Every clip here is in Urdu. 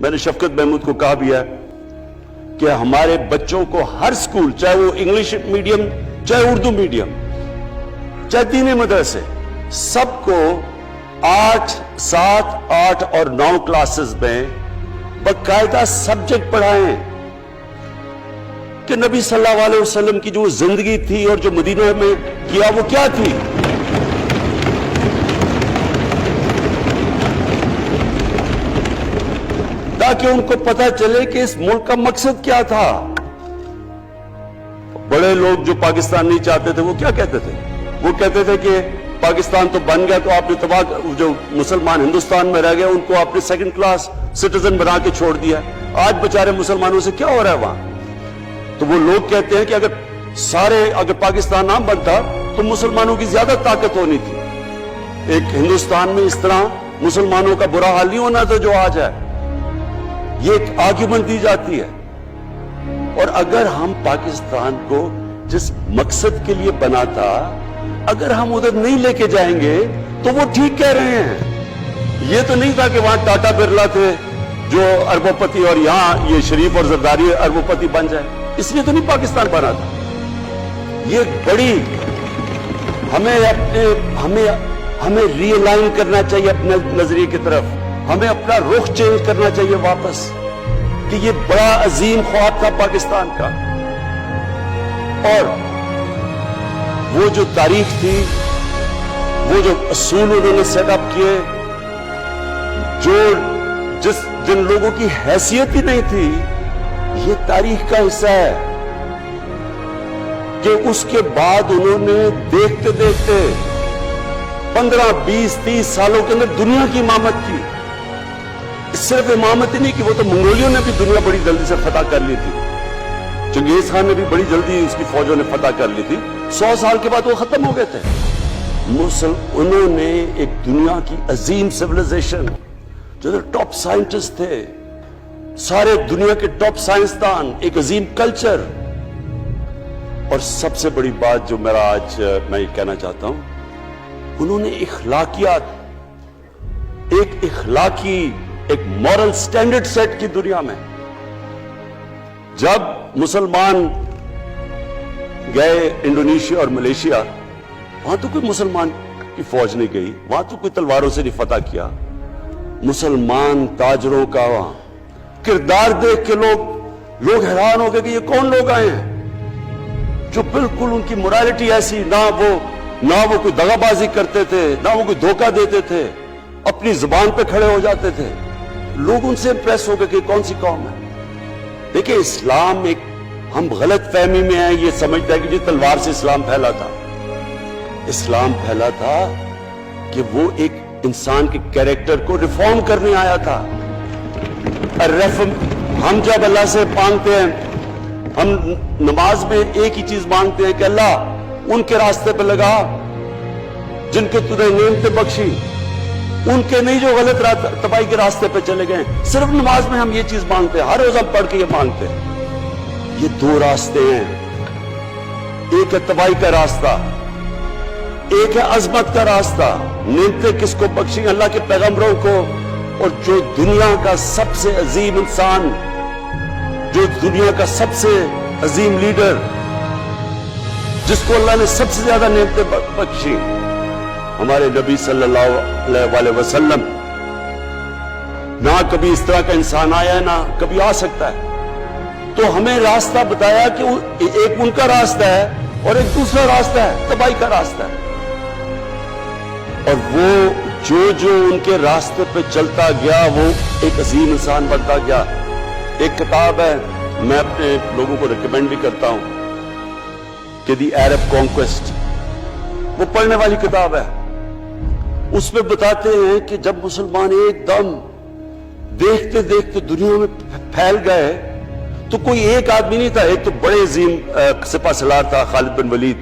میں نے شفقت محمود کو کہا بھی ہے کہ ہمارے بچوں کو ہر سکول، چاہے وہ انگلش میڈیم، چاہے اردو میڈیم، چاہے دینی مدرسے، سب کو 8، 7، 8 اور 9 کلاسز میں باقاعدہ سبجیکٹ پڑھائیں کہ نبی صلی اللہ علیہ وسلم کی جو زندگی تھی اور جو مدینہ میں کیا وہ کیا تھی. تاکہ ان کو پتہ چلے کہ اس ملک کا مقصد کیا تھا. بڑے لوگ جو پاکستان نہیں چاہتے تھے وہ کیا کہتے تھے؟ وہ کہتے تھے کہ پاکستان تو بن گیا تو آپ نے تباہ، جو مسلمان ہندوستان میں رہ گئے ان کو آپ نے سیکنڈ کلاس سٹیزن بنا کے چھوڑ دیا. آج بیچارے مسلمانوں سے کیا ہو رہا ہے وہاں؟ تو وہ لوگ کہتے ہیں کہ اگر پاکستان نہ بنتا تو مسلمانوں کی زیادہ طاقت ہونی تھی. ایک ہندوستان میں اس طرح مسلمانوں کا برا حال نہیں ہونا تھا جو آج ہے. یہ ایک آرگیومنٹ دی جاتی ہے. اور اگر ہم پاکستان کو جس مقصد کے لیے بنا تھا اگر ہم ادھر نہیں لے کے جائیں گے تو وہ ٹھیک کہہ رہے ہیں. یہ تو نہیں تھا کہ وہاں ٹاٹا برلا تھے جو اربوپتی اور یہاں یہ شریف اور زرداری اربوپتی بن جائے. اس لیے تو نہیں پاکستان بنا تھا. یہ بڑی ہمیں ری الائن کرنا چاہیے اپنے نظریے کی طرف. ہمیں اپنا رخ چینج کرنا چاہیے واپس کہ یہ بڑا عظیم خواب تھا پاکستان کا. اور وہ جو تاریخ تھی، وہ جو اصول انہوں نے سیٹ اپ کیے، جن لوگوں کی حیثیت ہی نہیں تھی، یہ تاریخ کا حصہ ہے کہ اس کے بعد انہوں نے دیکھتے دیکھتے 15، 20، 30 سالوں کے اندر دنیا کی امامت کی. صرف امامت ہی نہیں کہ وہ تو منگولیوں نے بھی دنیا بڑی جلدی سے فتح کر لی تھی. چنگیز خان نے بھی بڑی جلدی اس کی فوجوں نے فتح کر لی تھی. 100 سال کے بعد وہ ختم ہو گئے تھے. انہوں نے ایک دنیا کی عظیم سیویلائزیشن، جو ٹاپ سائنٹسٹ تھے، سارے دنیا کے ٹاپ سائنسدان، ایک عظیم کلچر. اور سب سے بڑی بات جو میرا آج میں یہ کہنا چاہتا ہوں، انہوں نے اخلاقیات، ایک مورل سٹینڈرڈ سیٹ کی دنیا میں. جب مسلمان گئے انڈونیشیا اور ملیشیا، وہاں تو کوئی مسلمان کی فوج نہیں گئی، وہاں تو کوئی تلواروں سے نہیں فتح کیا. مسلمان تاجروں کا وہاں کردار دیکھ کے لوگ حیران ہو گئے کہ یہ کون لوگ آئے ہیں جو بالکل ان کی مورالٹی ایسی، نہ وہ کوئی دغا بازی کرتے تھے، نہ وہ کوئی دھوکہ دیتے تھے، اپنی زبان پہ کھڑے ہو جاتے تھے. لوگ ان سے امپریس ہو گئے کہ کون سی قوم ہے. دیکھیں، اسلام ہم غلط فہمی میں ہیں، یہ سمجھتا ہے کہ جی تلوار سے اسلام پھیلا تھا. اسلام پھیلا تھا کہ وہ ایک انسان کے کیریکٹر کو ریفارم کرنے آیا تھا. ہم جب اللہ سے مانگتے ہیں، ہم نماز میں ایک ہی چیز مانگتے ہیں کہ اللہ ان کے راستے پہ لگا جن کے تُو نے نعمتیں بخشی، ان کے نہیں جو غلط تباہی کے راستے پہ چلے گئے. صرف نماز میں ہم یہ چیز مانگتے ہیں، ہر روز ہم پڑھ کے یہ مانگتے ہیں. یہ 2 راستے ہیں، ایک ہے تباہی کا راستہ، ایک ہے عظمت کا راستہ. نعمتیں کس کو بخشی؟ اللہ کے پیغمبروں کو. اور جو دنیا کا سب سے عظیم انسان، جو دنیا کا سب سے عظیم لیڈر، جس کو اللہ نے سب سے زیادہ نعمتیں بخشی، ہمارے نبی صلی اللہ علیہ وسلم. نہ کبھی اس طرح کا انسان آیا ہے، نہ کبھی آ سکتا ہے. تو ہمیں راستہ بتایا کہ ایک ان کا راستہ ہے اور ایک دوسرا راستہ ہے، تباہی کا راستہ ہے. اور وہ جو ان کے راستے پہ چلتا گیا وہ ایک عظیم انسان بنتا گیا. ایک کتاب ہے، میں اپنے لوگوں کو ریکمینڈ بھی کرتا ہوں کہ دی عرب کانکویسٹ، وہ پڑھنے والی کتاب ہے. اس میں بتاتے ہیں کہ جب مسلمان ایک دم دیکھتے دیکھتے دنیا میں پھیل گئے تو کوئی ایک آدمی نہیں تھا. ایک تو بڑے عظیم سپہ سالار تھا خالد بن ولید،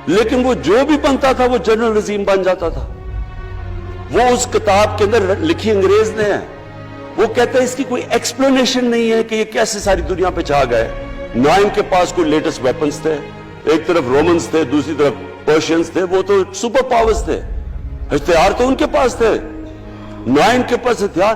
لیکن وہ جو بھی بنتا تھا وہ جنرل عظیم بن جاتا تھا. وہ اس کتاب کے اندر لکھی انگریز نے ہے. وہ کہتے ہیں اس کی کوئی ایکسپلینیشن نہیں ہے کہ یہ کیسے ساری دنیا پہ چھا گئے. نہ ان کے پاس کوئی لیٹسٹ ویپنز تھے، ایک طرف رومنز تھے، دوسری طرف پرشینز تھے، وہ تو سپر پاورز تھے، ہتھیار تو ان کے پاس تھے. نہ ان کے پاس ہتھیار.